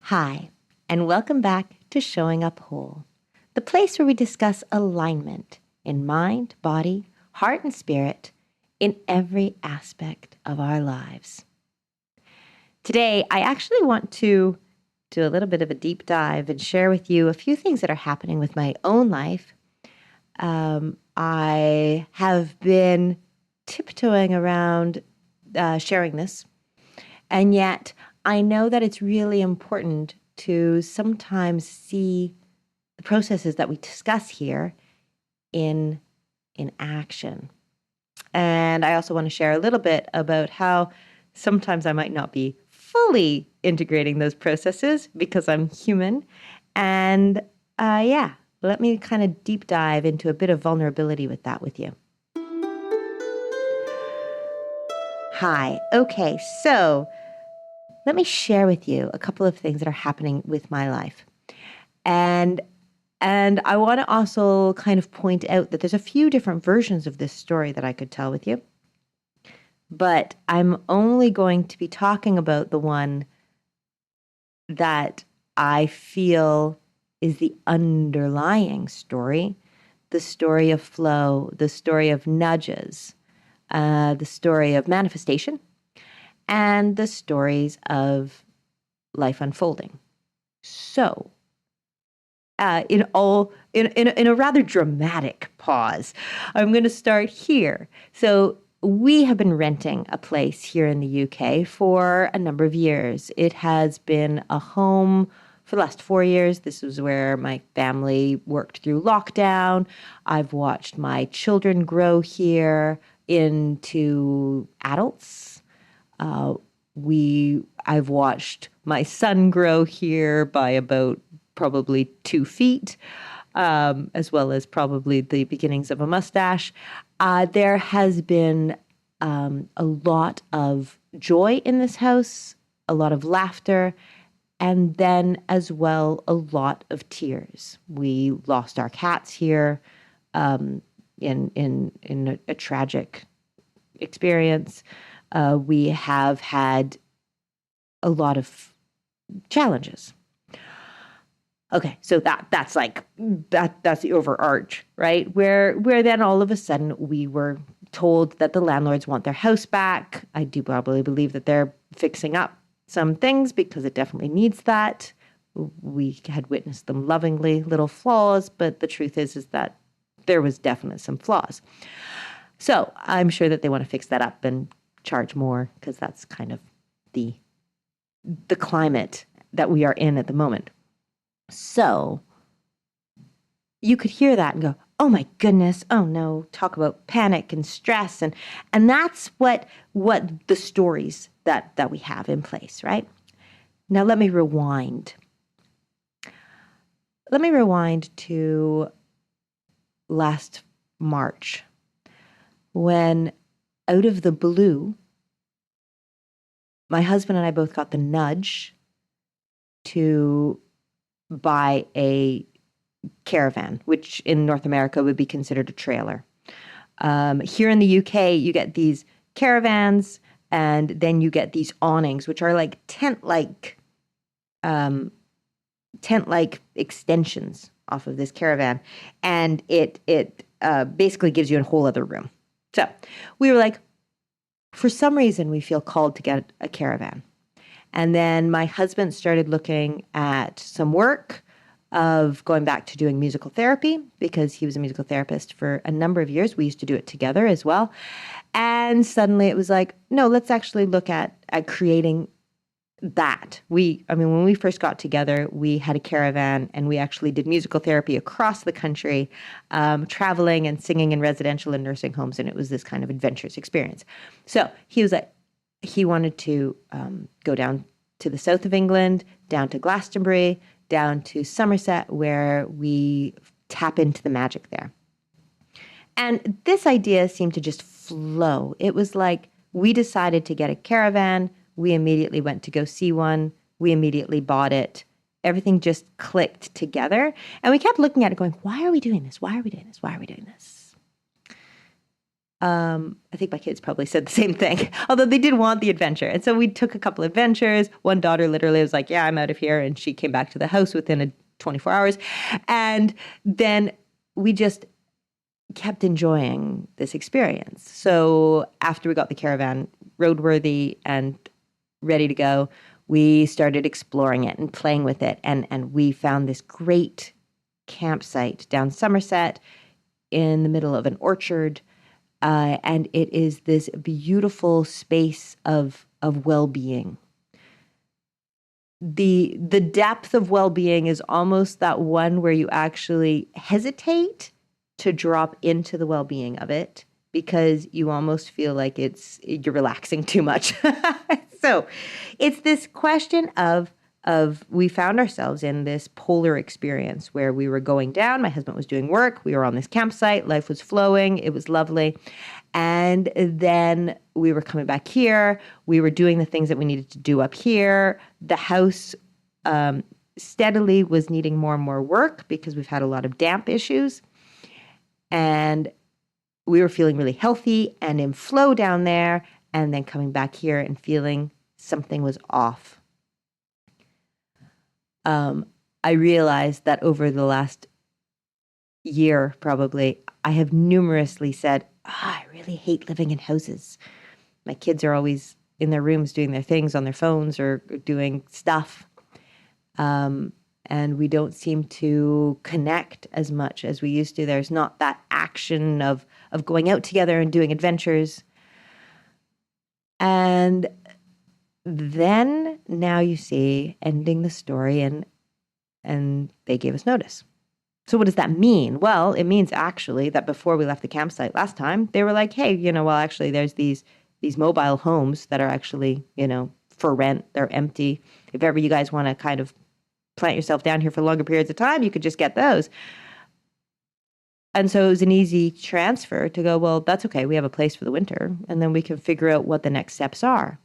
Hi, and welcome back to Showing Up Whole, the place where we discuss alignment in mind, body, heart, and spirit in every aspect of our lives. Today, I actually want to do a little bit of a deep dive and share with you a few things that are happening with my own life. I have been tiptoeing around sharing this, and yet I know that it's really important to sometimes see the processes that we discuss here in action. And I also want to share a little bit about how sometimes I might not be fully integrating those processes because I'm human. And let me kind of deep dive into a bit of vulnerability with that with you. Hi. Okay, so let me share with you a couple of things that are happening with my life. And I want to also kind of point out that there's a few different versions of this story that I could tell with you. But I'm only going to be talking about the one that I feel is the underlying story, the story of flow, the story of nudges, the story of manifestation, and the stories of life unfolding. So, in a rather dramatic pause, I'm going to start here. So, we have been renting a place here in the UK for a number of years. It has been a home for the last 4 years. This was where my family worked through lockdown. I've watched my children grow here into adults. I've watched my son grow here by about probably 2 feet, as well as probably the beginnings of a mustache. There has been a lot of joy in this house, a lot of laughter, and then as well a lot of tears. We lost our cats here in a tragic experience. We have had a lot of challenges. Okay, so that's the overarch, right? Where then all of a sudden we were told that the landlords want their house back. I do probably believe that they're fixing up some things because it definitely needs that. We had witnessed them lovingly, little flaws, but the truth is that there was definitely some flaws. So I'm sure that they want to fix that up and charge more because that's kind of the climate that we are in at the moment. So you could hear that and go, oh my goodness, oh no, talk about panic and stress. And that's what the stories that we have in place, right? Now let me rewind. Let me rewind to last March when out of the blue, my husband and I both got the nudge to buy a caravan, which in North America would be considered a trailer. Here in the UK, you get these caravans, and then you get these awnings, which are like tent-like extensions off of this caravan, and it basically gives you a whole other room. So we were like, for some reason, we feel called to get a caravan. And then my husband started looking at some work of going back to doing musical therapy because he was a musical therapist for a number of years. We used to do it together as well. And suddenly it was like, no, let's actually look at creating that. When we first got together, we had a caravan and we actually did musical therapy across the country, traveling and singing in residential and nursing homes. And it was this kind of adventurous experience. So he was like, he wanted to go down to the south of England, down to Glastonbury, down to Somerset, where we tap into the magic there. And this idea seemed to just flow. It was like we decided to get a caravan. We immediately went to go see one. We immediately bought it. Everything just clicked together. And we kept looking at it going, why are we doing this? Why are we doing this? Why are we doing this? I think my kids probably said the same thing, although they did want the adventure. And so we took a couple of adventures. One daughter literally was like, yeah, I'm out of here. And she came back to the house within 24 hours. And then we just kept enjoying this experience. So after we got the caravan roadworthy and ready to go, we started exploring it and playing with it. And we found this great campsite down Somerset in the middle of an orchard. And it is this beautiful space of well-being. The depth of well-being is almost that one where you actually hesitate to drop into the well-being of it because you almost feel like you're relaxing too much. So it's this question of we found ourselves in this polar experience where we were going down. My husband was doing work. We were on this campsite. Life was flowing. It was lovely. And then we were coming back here. We were doing the things that we needed to do up here. The house steadily was needing more and more work because we've had a lot of damp issues. And we were feeling really healthy and in flow down there. And then coming back here and feeling something was off. I realized that over the last year, probably, I have numerously said, I really hate living in houses. My kids are always in their rooms doing their things on their phones or doing stuff. And we don't seem to connect as much as we used to. There's not that action of going out together and doing adventures. And then now you see ending the story and they gave us notice. So what does that mean? Well, it means actually that before we left the campsite last time, they were like, hey, actually there's these mobile homes that are actually, for rent. They're empty. If ever you guys want to kind of plant yourself down here for longer periods of time, you could just get those. And so it was an easy transfer to go, well, that's okay. We have a place for the winter. And then we can figure out what the next steps are.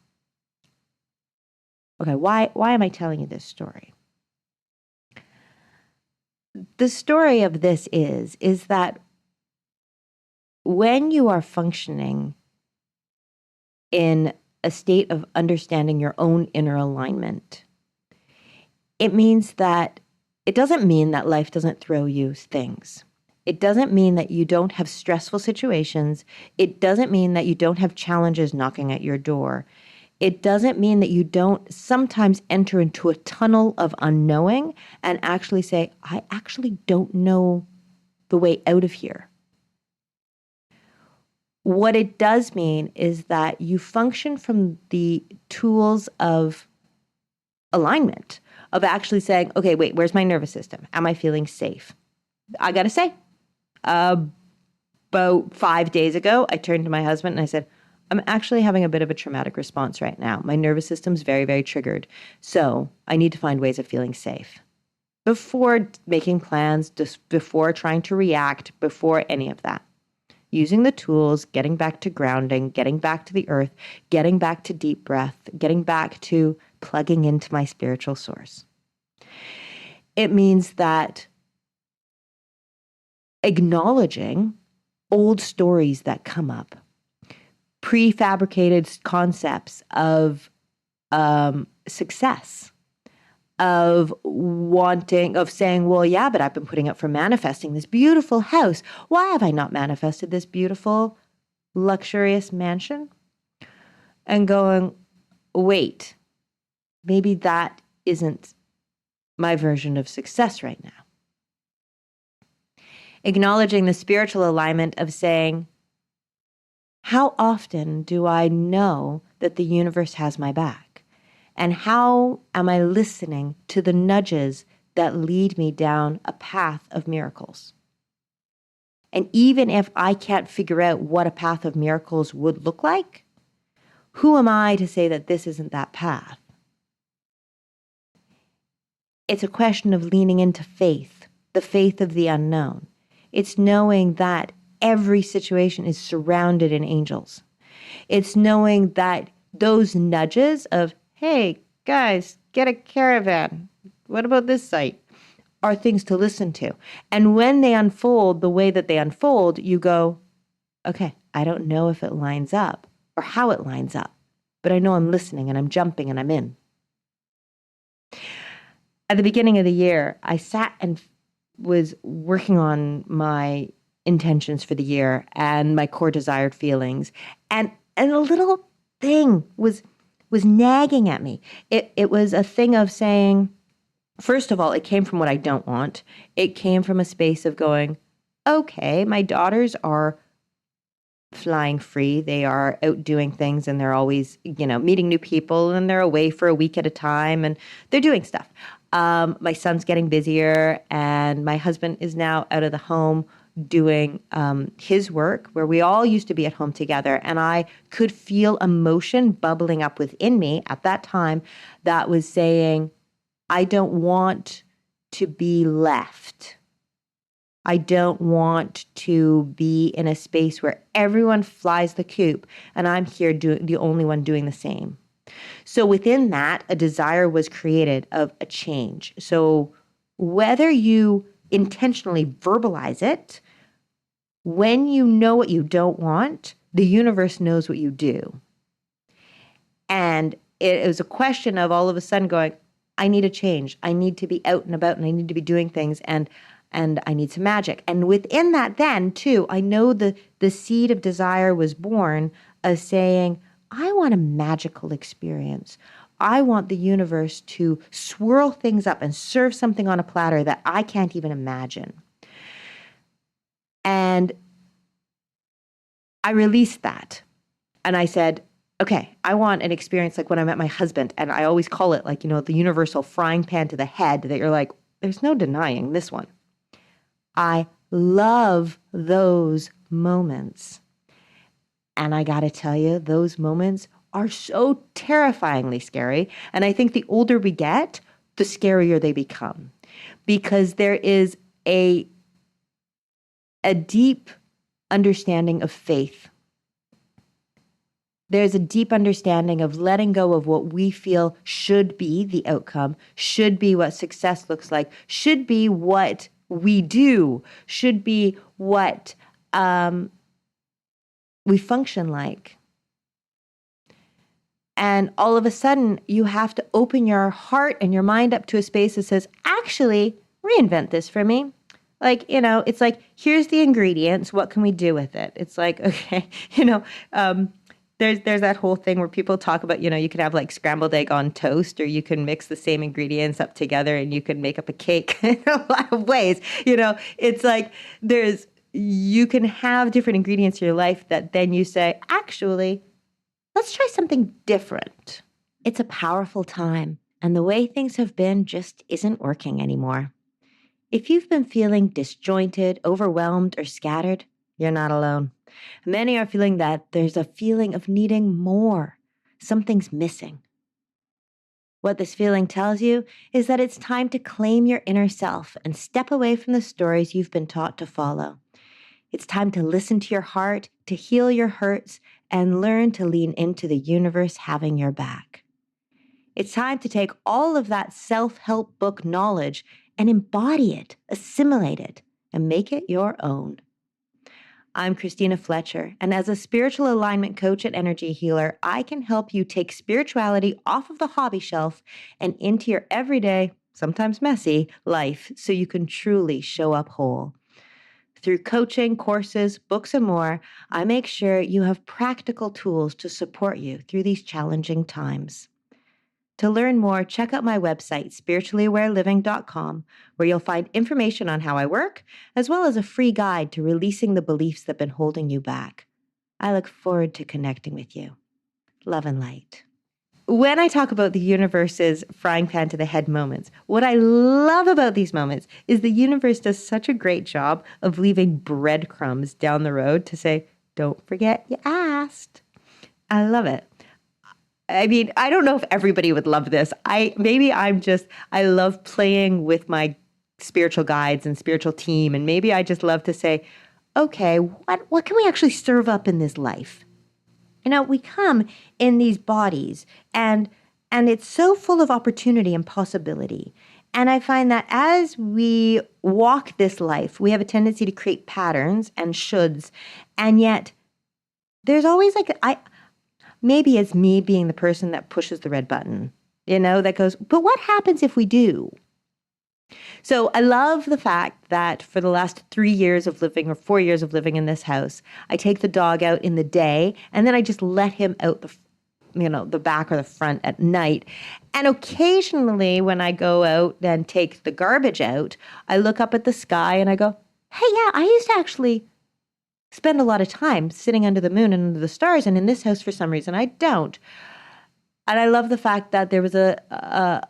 Okay, why am I telling you this story? The story of this is that when you are functioning in a state of understanding your own inner alignment, it means that it doesn't mean that life doesn't throw you things. It doesn't mean that you don't have stressful situations. It doesn't mean that you don't have challenges knocking at your door. It doesn't mean that you don't sometimes enter into a tunnel of unknowing and actually say, I actually don't know the way out of here. What it does mean is that you function from the tools of alignment, of actually saying, okay, wait, where's my nervous system? Am I feeling safe? I got to say, about 5 days ago, I turned to my husband and I said, I'm actually having a bit of a traumatic response right now. My nervous system's very, very triggered. So I need to find ways of feeling safe. Before making plans, just before trying to react, before any of that. Using the tools, getting back to grounding, getting back to the earth, getting back to deep breath, getting back to plugging into my spiritual source. It means that acknowledging old stories that come up, prefabricated concepts of success, of saying, well, yeah, but I've been putting up for manifesting this beautiful house. Why have I not manifested this beautiful, luxurious mansion? And going, wait, maybe that isn't my version of success right now. Acknowledging the spiritual alignment of saying, how often do I know that the universe has my back? And how am I listening to the nudges that lead me down a path of miracles? And even if I can't figure out what a path of miracles would look like, who am I to say that this isn't that path? It's a question of leaning into faith, the faith of the unknown. It's knowing that every situation is surrounded in angels. It's knowing that those nudges of, hey, guys, get a caravan. What about this site? Are things to listen to. And when they unfold the way that they unfold, you go, okay, I don't know if it lines up or how it lines up, but I know I'm listening and I'm jumping and I'm in. At the beginning of the year, I sat and was working on my intentions for the year and my core desired feelings. And a little thing was nagging at me. It was a thing of saying, first of all, it came from what I don't want. It came from a space of going, okay, my daughters are flying free. They are out doing things and they're always, meeting new people and they're away for a week at a time and they're doing stuff. My son's getting busier and my husband is now out of the home doing his work where we all used to be at home together. And I could feel emotion bubbling up within me at that time that was saying, I don't want to be left. I don't want to be in a space where everyone flies the coop and I'm here the only one doing the same. So within that, a desire was created of a change. So whether you intentionally verbalize it, when you know what you don't want, the universe knows what you do. And it was a question of all of a sudden going, I need a change. I need to be out and about and I need to be doing things and I need some magic. And within that then too, I know the seed of desire was born of saying, I want a magical experience. I want the universe to swirl things up and serve something on a platter that I can't even imagine. And I released that. And I said, okay, I want an experience like when I met my husband. And I always call it like, the universal frying pan to the head that you're like, there's no denying this one. I love those moments. And I got to tell you, those moments are so terrifyingly scary. And I think the older we get, the scarier they become. Because there is a deep understanding of faith. There's a deep understanding of letting go of what we feel should be the outcome, should be what success looks like, should be what we do, should be what we function like. And all of a sudden, you have to open your heart and your mind up to a space that says, actually, reinvent this for me. Like, it's like, here's the ingredients. What can we do with it? It's like, okay, there's that whole thing where people talk about, you can have like scrambled egg on toast, or you can mix the same ingredients up together and you can make up a cake in a lot of ways. It's like you can have different ingredients in your life that then you say, actually, let's try something different. It's a powerful time, and the way things have been just isn't working anymore. If you've been feeling disjointed, overwhelmed, or scattered, you're not alone. Many are feeling that there's a feeling of needing more. Something's missing. What this feeling tells you is that it's time to claim your inner self and step away from the stories you've been taught to follow. It's time to listen to your heart, to heal your hurts, and learn to lean into the universe having your back. It's time to take all of that self-help book knowledge and embody it, assimilate it, and make it your own. I'm Christina Fletcher, and as a spiritual alignment coach and energy healer, I can help you take spirituality off of the hobby shelf and into your everyday, sometimes messy, life so you can truly show up whole. Through coaching, courses, books, and more, I make sure you have practical tools to support you through these challenging times. To learn more, check out my website, spirituallyawareliving.com, where you'll find information on how I work, as well as a free guide to releasing the beliefs that have been holding you back. I look forward to connecting with you. Love and light. When I talk about the universe's frying pan to the head moments, what I love about these moments is the universe does such a great job of leaving breadcrumbs down the road to say, don't forget you asked. I love it. I mean, I don't know if everybody would love this. I love playing with my spiritual guides and spiritual team. And maybe I just love to say, okay, what can we actually serve up in this life? We come in these bodies and it's so full of opportunity and possibility. And I find that as we walk this life, we have a tendency to create patterns and shoulds. And yet there's always like, maybe it's me being the person that pushes the red button, that goes, but what happens if we do? So I love the fact that for the last 3 years of living or 4 years of living in this house, I take the dog out in the day and then I just let him out the back or the front at night. And occasionally when I go out and take the garbage out, I look up at the sky and I go, hey, yeah, I used to actually spend a lot of time sitting under the moon and under the stars. And in this house, for some reason, I don't. And I love the fact that there was a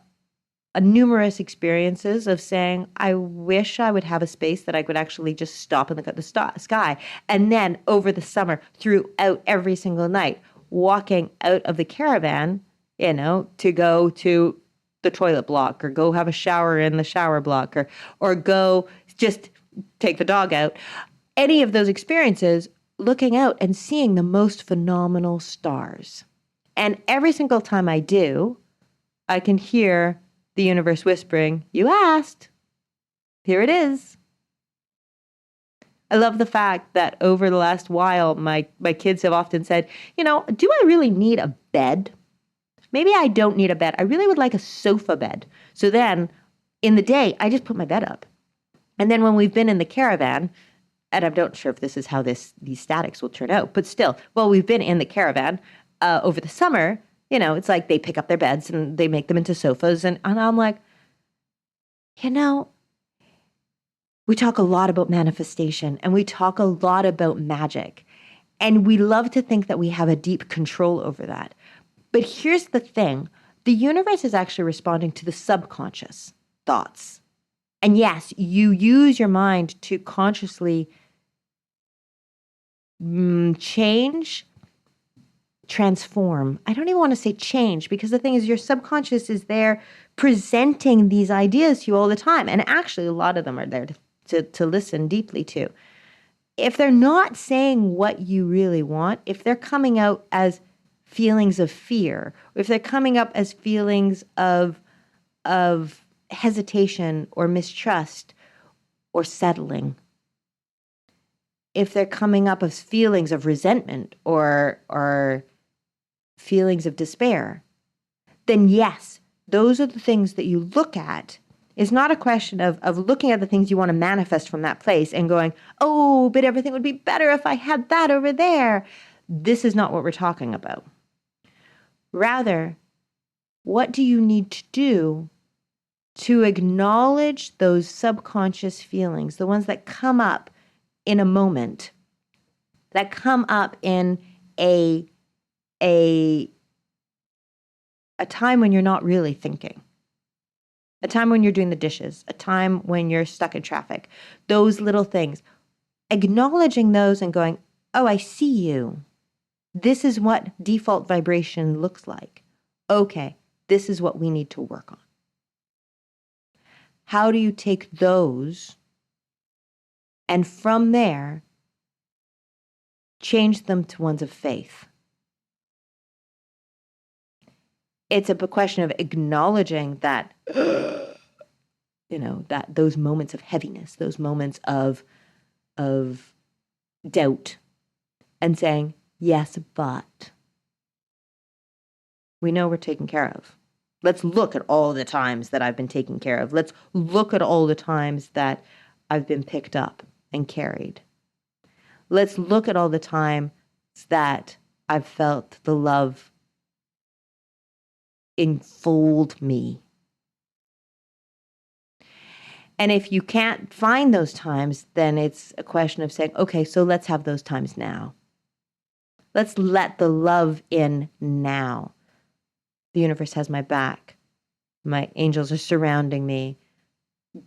numerous experiences of saying, I wish I would have a space that I could actually just stop and look at the sky. And then over the summer, throughout every single night, walking out of the caravan, to go to the toilet block or go have a shower in the shower block or go just take the dog out. Any of those experiences, looking out and seeing the most phenomenal stars. And every single time I do, I can hear the universe whispering, you asked, here it is. I love the fact that over the last while, my kids have often said, do I really need a bed? Maybe I don't need a bed. I really would like a sofa bed. So then in the day, I just put my bed up. And then when we've been in the caravan, and I'm not sure if this is how these statics will turn out, but still, we've been in the caravan over the summer, it's like they pick up their beds and they make them into sofas. And I'm like, we talk a lot about manifestation and we talk a lot about magic. And we love to think that we have a deep control over that. But here's the thing. The universe is actually responding to the subconscious thoughts. And yes, you use your mind to consciously change, transform. I don't even want to say change because the thing is your subconscious is there presenting these ideas to you all the time. And actually a lot of them are there to listen deeply to. If they're not saying what you really want, if they're coming out as feelings of fear, or if they're coming up as feelings of hesitation or mistrust or settling, if they're coming up as feelings of resentment or feelings of despair, then yes, those are the things that you look at. It's not a question of looking at the things you want to manifest from that place and going, oh, but everything would be better if I had that over there. This is not what we're talking about. Rather, what do you need to do to acknowledge those subconscious feelings, the ones that come up in a moment, that come up in a time when you're not really thinking, a time when you're doing the dishes, a time when you're stuck in traffic, those little things, acknowledging those and going, oh, I see you. This is what default vibration looks like. Okay, this is what we need to work on. How do you take those and from there change them to ones of faith? It's a question of acknowledging that, that those moments of heaviness, those moments of doubt, and saying, yes, but we know we're taken care of. Let's look at all the times that I've been taken care of. Let's look at all the times that I've been picked up and carried. Let's look at all the times that I've felt the love enfold me. And if you can't find those times, then it's a question of saying, okay, so let's have those times now. Let's let the love in now. The universe has my back. My angels are surrounding me.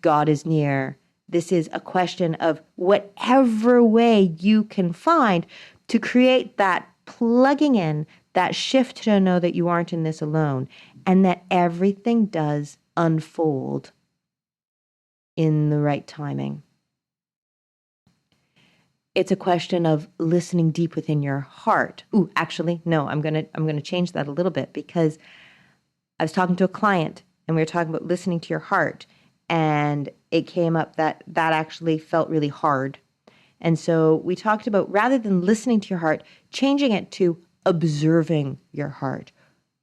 God is near. This is a question of whatever way you can find to create that plugging in, that shift to know that you aren't in this alone and that everything does unfold in the right timing. It's a question of listening deep within your heart. Ooh, actually, no, I'm gonna change that a little bit because I was talking to a client and we were talking about listening to your heart, and it came up that actually felt really hard. And so we talked about, rather than listening to your heart, changing it to observing your heart.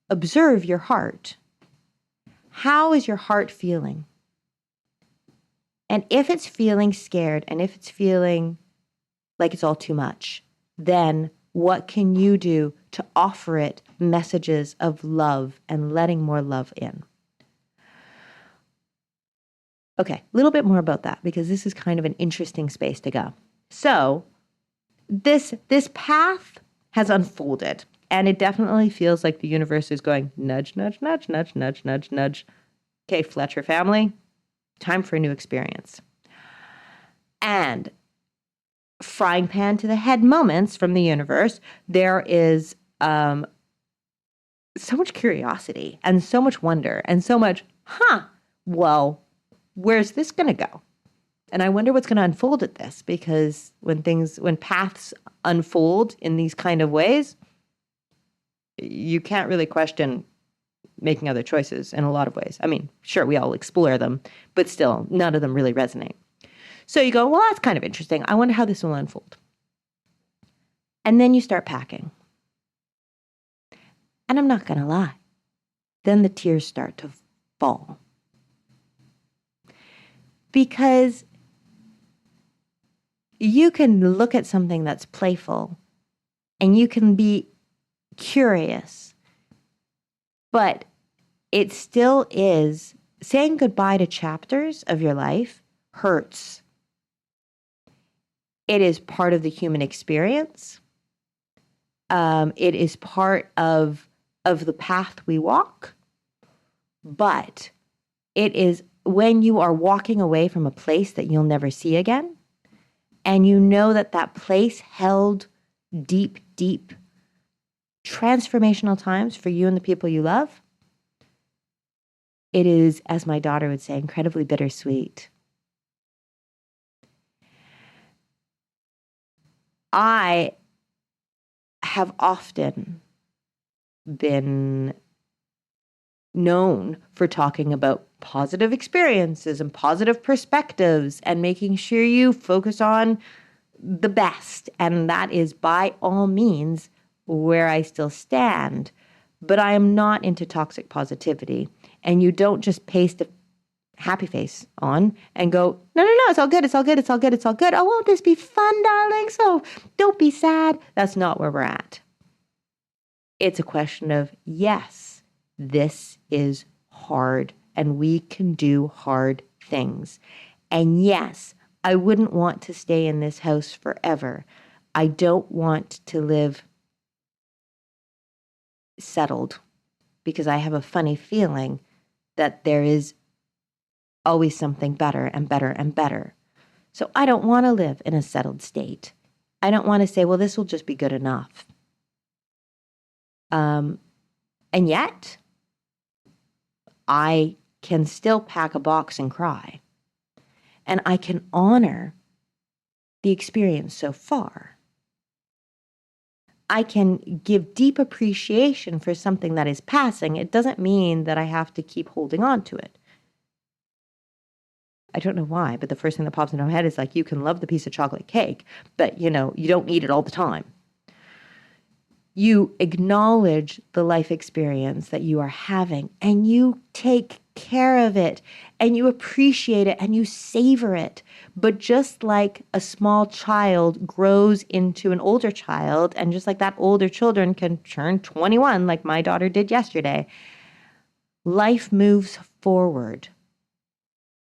Observe your heart. How is your heart feeling? And if it's feeling scared, and if it's feeling like it's all too much, then what can you do to offer it messages of love and letting more love in? Okay, a little bit more about that, because this is kind of an interesting space to go. So this path has unfolded, and it definitely feels like the universe is going nudge, nudge, nudge, nudge, nudge, nudge, nudge. Okay, Fletcher family, time for a new experience. And frying pan to the head moments from the universe, there is so much curiosity and so much wonder and so much, well, where's this going to go? And I wonder what's going to unfold at this, because when paths unfold in these kind of ways, you can't really question making other choices in a lot of ways. I mean, sure, we all explore them, but still, none of them really resonate. So you go, well, that's kind of interesting. I wonder how this will unfold. And then you start packing. And I'm not going to lie. Then the tears start to fall. Because you can look at something that's playful and you can be curious, but it still is saying goodbye to chapters of your life hurts. It is part of the human experience. It is part of the path we walk. But it is when you are walking away from a place that you'll never see again, and you know that that place held deep, deep transformational times for you and the people you love, it is, as my daughter would say, incredibly bittersweet. I have often been known for talking about positive experiences and positive perspectives and making sure you focus on the best. And that is by all means where I still stand. But I am not into toxic positivity. And you don't just paste a happy face on and go, no, it's all good, it's all good, it's all good, it's all good. Oh, won't this be fun, darling? So don't be sad. That's not where we're at. It's a question of, yes, this is hard and we can do hard things. And yes, I wouldn't want to stay in this house forever. I don't want to live settled, because I have a funny feeling that there is always something better and better and better. So I don't want to live in a settled state. I don't want to say, well, this will just be good enough. And yet, I can still pack a box and cry. And I can honor the experience so far. I can give deep appreciation for something that is passing. It doesn't mean that I have to keep holding on to it. I don't know why, but the first thing that pops into my head is like, you can love the piece of chocolate cake, but you don't eat it all the time. You acknowledge the life experience that you are having, and you take care of it, and you appreciate it, and you savor it. But just like a small child grows into an older child, and just like that older children can turn 21, like my daughter did yesterday, life moves forward.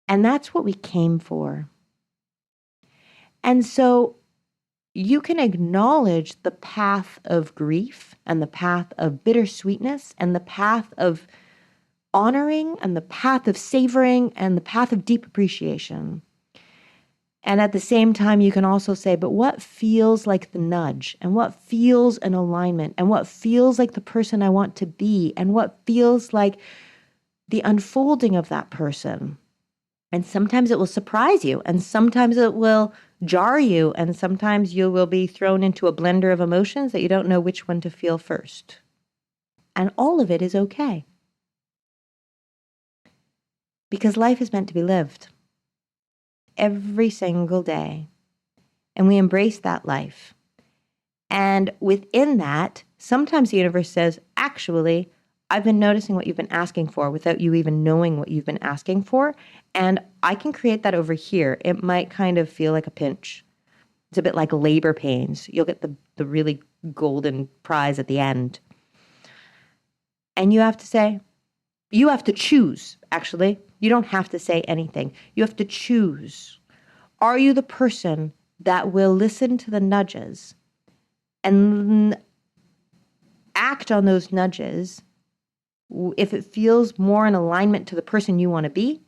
And that's what we came for. And so you can acknowledge the path of grief and the path of bittersweetness and the path of honoring and the path of savoring and the path of deep appreciation. And at the same time, you can also say, but what feels like the nudge, and what feels an alignment, and what feels like the person I want to be, and what feels like the unfolding of that person. And sometimes it will surprise you, and sometimes it will jar you, and sometimes you will be thrown into a blender of emotions that you don't know which one to feel first. And all of it is okay. Because life is meant to be lived every single day. and we embrace that life. And within that, sometimes the universe says, actually, I've been noticing what you've been asking for without you even knowing what you've been asking for. And I can create that over here. It might kind of feel like a pinch. It's a bit like labor pains. You'll get the really golden prize at the end. And you have to choose, actually. You don't have to say anything. You have to choose. Are you the person that will listen to the nudges and act on those nudges if it feels more in alignment to the person you want to be?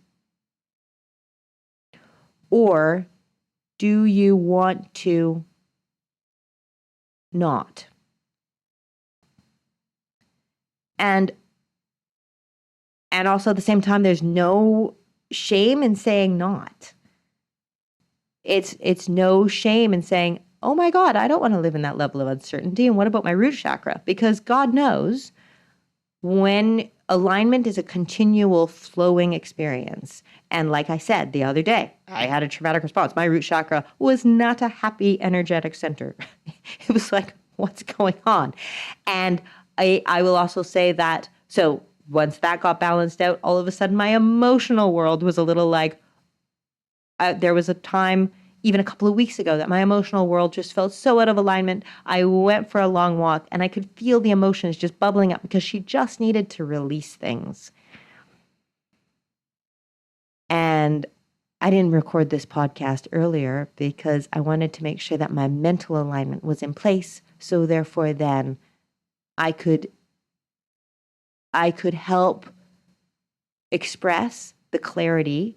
Or do you want to not? And also at the same time, there's no shame in saying not. It's no shame in saying, oh my God, I don't want to live in that level of uncertainty. And what about my root chakra? Because God knows when alignment is a continual flowing experience. And like I said the other day, I had a traumatic response. My root chakra was not a happy, energetic center. It was like, what's going on? And I will also say that, so once that got balanced out, all of a sudden my emotional world was a little like, there was a time, even a couple of weeks ago, that my emotional world just felt so out of alignment. I went for a long walk and I could feel the emotions just bubbling up because she just needed to release things. And I didn't record this podcast earlier because I wanted to make sure that my mental alignment was in place. So therefore then I could help express the clarity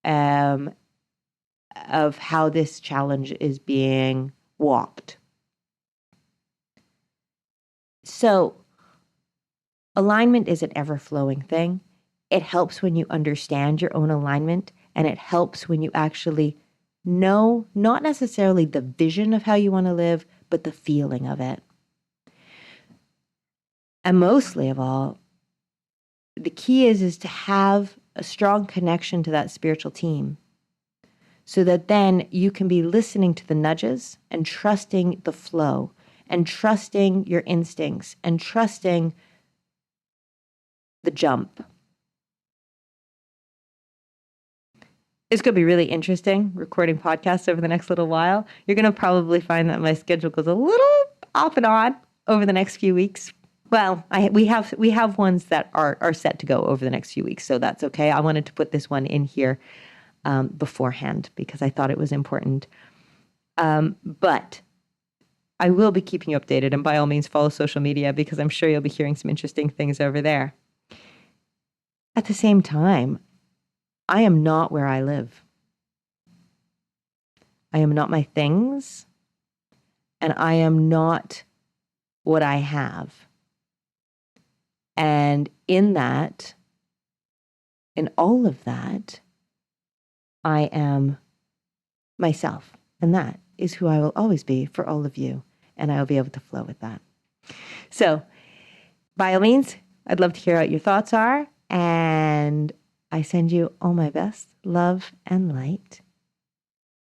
of how this challenge is being walked. So alignment is an ever-flowing thing. It helps when you understand your own alignment, and it helps when you actually know not necessarily the vision of how you want to live, but the feeling of it. And mostly of all, the key is to have a strong connection to that spiritual team so that then you can be listening to the nudges and trusting the flow and trusting your instincts and trusting the jump. It's going to be really interesting recording podcasts over the next little while. You're going to probably find that my schedule goes a little off and on over the next few weeks. Well, we have ones that are set to go over the next few weeks, so that's okay. I wanted to put this one in here beforehand because I thought it was important. But I will be keeping you updated, and by all means follow social media because I'm sure you'll be hearing some interesting things over there. At the same time, I am not where I live. I am not my things, and I am not what I have. And in that, in all of that, I am myself. And that is who I will always be for all of you. And I will be able to flow with that. So, by all means, I'd love to hear what your thoughts are. And I send you all my best love and light.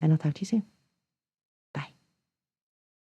And I'll talk to you soon.